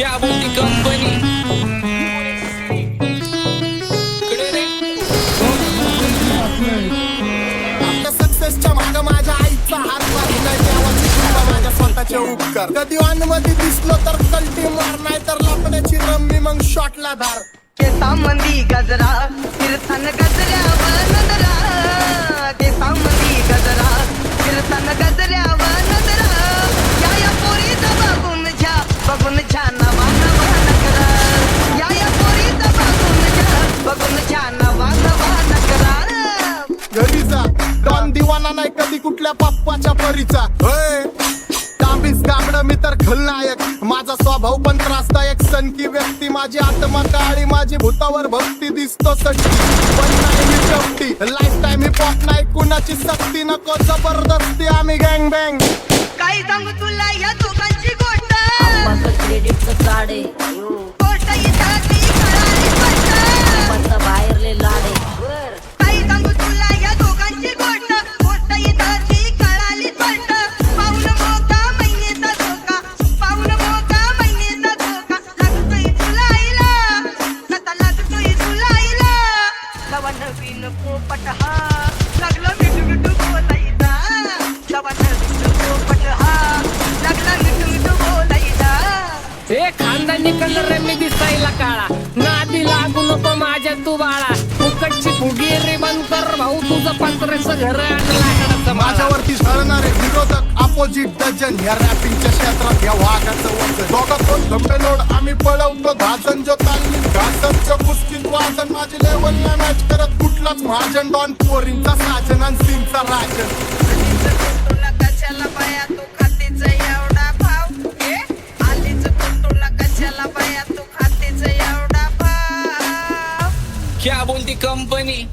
क्या बोलती कंपनी आपल्या सक्सेसच्या मागं माझ्या आईचा हात लागलाय, देवाची कृपा माझ्या स्वतःचे उपकार. कधी ऑन मध्ये दिसलो तर कल्टी मार, नाही तर लपण्याची रम्मी मग शॉटला धार. केसामंदी गजरा कीर्तन गजऱ्यावर नजरा, केसामंदी गजरा कीर्तन गजऱ्यावर नजरा. या पोरीचा बघून छा नवा नवा नकरा. या पोरीचा बघून छा नवा नवा नकरा. घरी जा डॉन दिवाना नाही कधी कुठल्या पप्पाच्या परीचा. तांबीस गाबडं मी तर खलनायक, माझा स्वभाव पण त्रासदायक. सनकी व्यक्ती माझी आत्मा काळी, माझी भूतावर भक्ती दिसतो सट्टी, पण नाही मी चपटी. लाईफ टाइम ही पॉप नाही कुणाची सक्ती, नको जबरदस्ती आम्ही गँग बँग. काय सांगू तुला या दोघांची गोष्ट, क्रेडिटचं काढे गोष्ट इथाची कळाली स्पष्ट. बाहेरले लाडे काय सांगू तुला या दोघांची गोष्ट, गोष्ट इथाची कळाली स्पष्ट. पाऊल मोका महिनेचा धोका, पाऊल मोका महिनेचा धोका. लागतोय तुला आईला, आता लागतोय तुला आईला. नवा नवीन पोपट हा लागला मिठू मिठू बोलायचा. नवा नवीन पोपट हा लागला मिठू मिठू बोलायचा. ए खानदानी कलर मी दिसायला काळा, नादी लागू नको माझ्या तू बाळा. फुकटची फुगीरी बंद कर भाऊ, तुझं पत्र्याचं घर आणलं. माझ्यावरती झळणारे विरोधक अपोजिट डझन, या रॅपिंगच्या क्षेत्रात या वाघाचं वजन. दोघात दोन धमडे लोड आम्ही पळवतो धाजन, जो तालमी घासनच्या कुस्तीत वाजन. माझी लेवल नाही मॅच करत कुठलाच महाजन, डॉन पोरींचा साजन आणि सिंगचा राजन. तुला कशाला बाया तू खातीच एवढा भाव, आलीच तुला कशाला बाया तू खातीच एवढा भाव. क्या बोलती कंपनी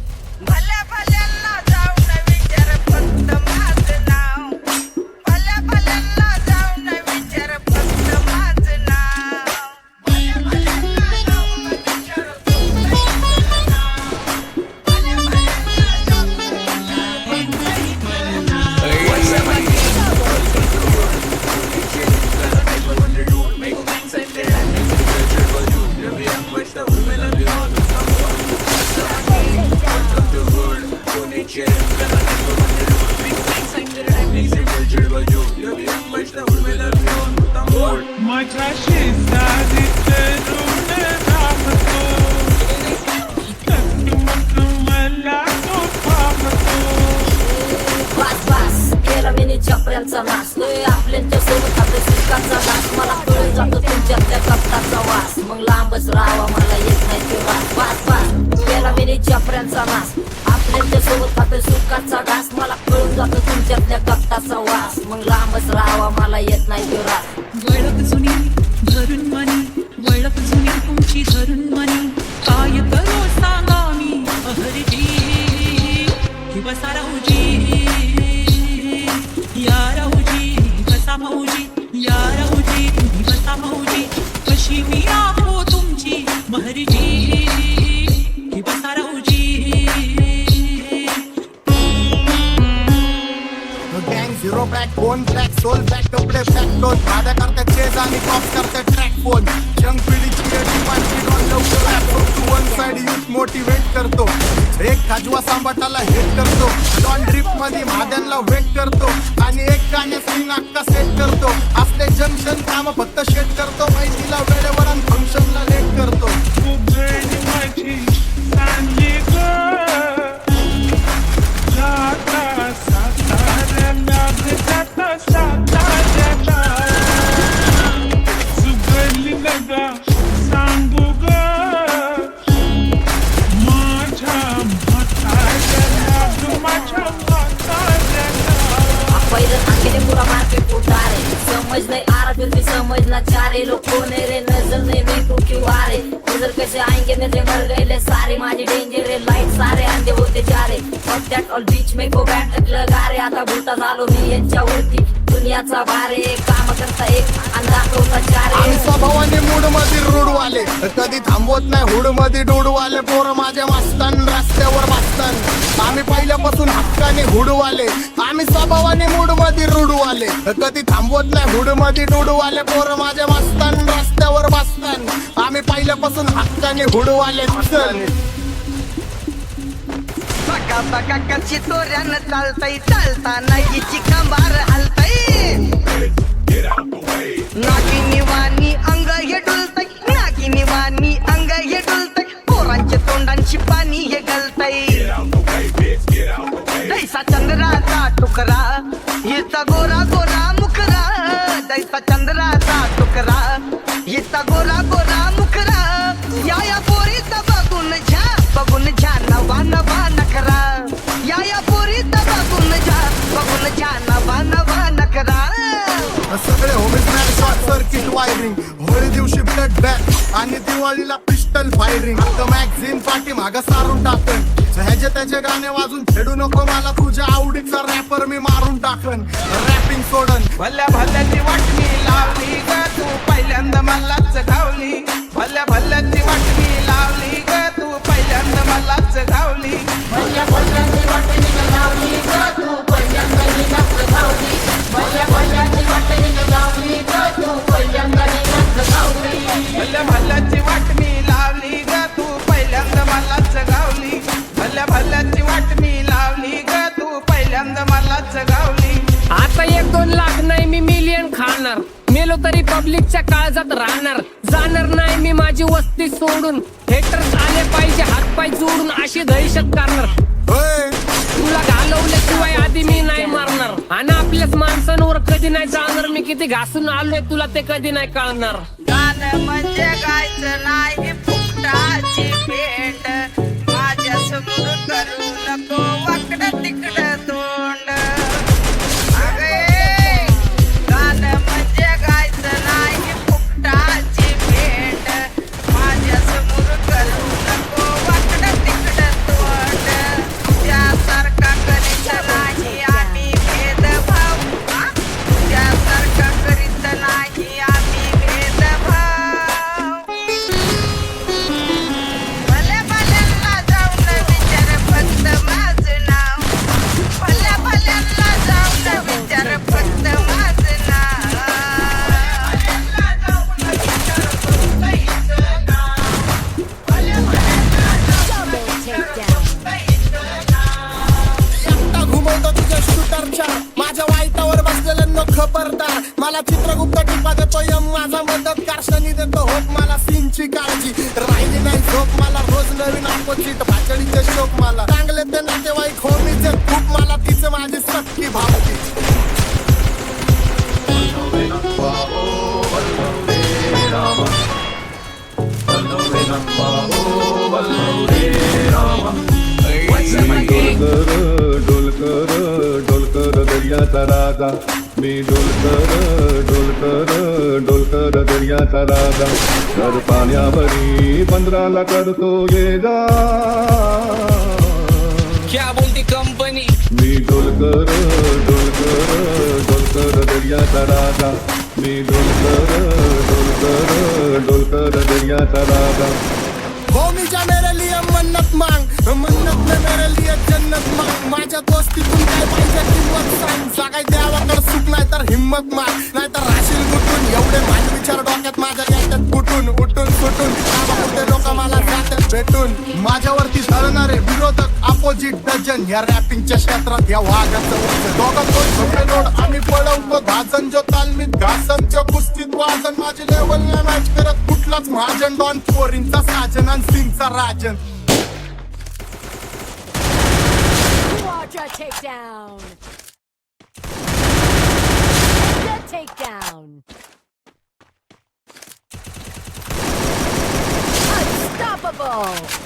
भल्या भल्यांना जाऊन विचार फक्त माझं नाव, भल्या भल्यांना जाऊन विचार फक्त माझं नाव. भल्या भल्यांना जाऊन विचार फक्त माझं नाव, भल्या भल्यांना जाऊन विचार फक्त माझं नाव. माझ्या शेजारी तरुण राहतो, मग मला तो पाहतो. वास केला मी चपऱ्यांचा नाश, आपल्यांच्या सोबत आपल्या सुखाचा नाश. मला कळून जातो तुमच्यातल्या कपटाचा वास, मग लांबच राहावा मला येत नाही ते वास. केला मी चपऱ्यांचा नाश, आपल्यांच्या सोबत आपल्या सुखाचा घास. मला कळून जातो तुमच्यातल्या कपटाचा वास, मग लांबच राहावा मला येत नाही ते रास. वळख जुनी धरून मनी, वळख जुनी तुमची धरून मनी. काय करो सांगा मी अहरजी किंवा साराऊजी, या राऊजी कसा भाऊजी, या राऊजी तुम्ही कसा भाऊजी. कशी मी आहो तुमची महरजी किंवा साराऊजी. गँग zero black phone black soul black कपडे ब्लॅक टोन. माझ्या करते चेज आणि कॉप करते ट्रॅक फोन. जंग पिढीची वन साइड युथ मोटिवेट करतो, एक खाजवा सांबाटाला हेट करतो. डॉन ड्रिप मध्ये महाद्यांना वेट करतो, आणि एक गाण्या सीन अक्का सेट करतो. असले जंक्शन काम फक्त शेट करतो, माहितीला वेळेवर आणि फंक्शनला लेट करतो. उघड माझी सांगे ग, जाता साताऱ्याला जाता साताऱ्याला. सुगली नगा सांगू ग, माझ्या म्हाताऱ्याला ग, माझ्या म्हाताऱ्याला. पहिलं सांगेले पुरा मार्केट उतारे, समझ नहीं आ रहा फिर भी समझना चाह रहे. लोग कौन है रे, नजर नहीं मेरे को क्यों आ रहे. नजर कैसे आएंगे मेरे मर गए सारे. माझी डेंजर है लाईट सारे अंधे होते जा रे. Fuck that all beach में को बॅट लगा रे. आता भूता झालो मी यांच्यावरती, दुनियाचा भारे. काम करता एक आणि दाखवता चारे. आम्ही स्वभावाने मूड मध्ये रूडवाले, कधी थांबवत नाही हुड मध्ये डोडवाले. पोरं माझ्या वाचतान रस्त्यावर वाचतान, आम्ही पहिल्यापासून हक्काने हुडवाले. आम्ही आम्ही स्वभावाने मूड मध्ये रुडू आले कधी थांबवत नाही हुड मध्ये डुडू आले पोर माझ्या मस्तान रस्त्यावर बसतान आम्ही पहिल्यापासून हक्काने हुडू आले बघा बघा कशी तोऱ्यानं चालतय चालताना हिची कंबार हलतय नागिनी वाणी अंग हे डुलतय नागिनी वाणी अंग हे डुलतय पोरांच्या तोंडांची पाणी हे गलतय दैसा चंद्राचा तुकरा हिचा गोरा गोरा मुखरा दैसा चंद्राचा तुकरा हिचा गोरा गोरा मुखरा या पोरीचा बघून झा नवा नवा नखरा या पोरीचा बघून झा नवा नवा नखरा सगळे होमिसमॅन शॉर्ट सर्किट वायरिंग होळी दिवशी ब्लड बॅग आणि दिवाळीला पिस्टल फायरिंग मॅगझिन पाठी मागं सारून टाकन ह्याचे त्याचे गाणे वाजून खेळू नको मला तुझ्या आवडीचा रॅपर मी मारून टाकन रॅपिंग सोडन भल्या भल्याची वाटणी लावली ग तू पहिल्यांदा मलाच घावली भल्या भल्याची वाटणी लावली ग तू पहिल्यांदा मलाच घावली भल्या भल्याची वाटणी लावली ग तू पहिल्यांदा मलाच घावली भल्या भल्याची वाटणी लावली ग तू पहिल्यांदा मलाच घावली भल्या भल्याची वाटणी लावली ग तू पहिल्यांदा मलाच घावली भल्या भल्याची वाटणी लावली ग तू पहिल्यांदा मलाच घावली आता 1-2 लाख नाही मी मिलियन खाणार मेलो तरी पब्लिकच्या काळजात राहणार जाणार नाही मी माझी वस्ती सोडून हेटर्स आले पाहिजे हातपाय जोडून अशी दहशत करणार होय तुला घालवल्याशिवाय आधी मी नाही मारणार आणि आपल्याच माणसांवर कधी नाही जाणार मी किती घासून आलोय तुला ते कधी नाही कळणार गाणं म्हणजे गायचं नाही फुकटाची भेट माझ्या समोर करू नको वाकडं तिकडं तोंड अगे गाणं म्हणजे गायचं नाही फुकटाची भेट माझ्या समोर करू नको वाकडं तिकडं तोंड त्यासारखा करीत नाही आम्ही भेदभाव त्यासारखा करीत नाही आम्ही भेदभाव भल्या भल्यांना जाऊन विचार फक्त माझं नाव भल्या भल्यांना जाऊन विचार फक्त माझं नाव एकटा घुमवतो तुझ्या शूटरच्या माझ्या वाईटावर बसलेल्यांना खबरदार मला चित्रगुप्त टिपा देतो यम माझा मदतगार शनी देतो होप मला सीनची काळजी राहिली नाही झोप मला रोज नवीन अपोजिट भाचडीचे शोक मला चांगले ते नातेवाईक होमीचे खूप मला तिचं माझी सक्की भावती डोलकर दर्याचा राजा मी डोलकर दर्याचा राजा तर पाण्यावरी 15ला करतो ये जा क्या बोलती कंपनी मी डोलकर दर्याचा राजा मी डोलकर दर्याचा राजा होमीच्या मेरे लिए मन्नत मांग मन्नत में मेरे लिए जन्नत मांग माझ्या दोस्तीतून काय पाहिजे किंमत सांग सगळ्या देवाकडे सुख नाही तर हिम्मत माग नाही तर राशील गुटून एवढे माझे विचार डोक्यात माझ्या याच्यात कुठून उठून सुटून ते लोक मला जातात भेटून माझ्यावरती धरणारे विरोधक अपोजिट डजन या रॅपिंगच्या क्षेत्रात या वाघाचं वजन दोघं छोटे लोड आम्ही पळवतो भाजन जो तालमीत घासनच्या कुस्तीत वाजन माझी लेवल नाही मॅच करत कुठलाच महाजन डॉन पोरींचा साजन आणि सिंगचा Rajan Quadra takedown. The takedown. Unstoppable.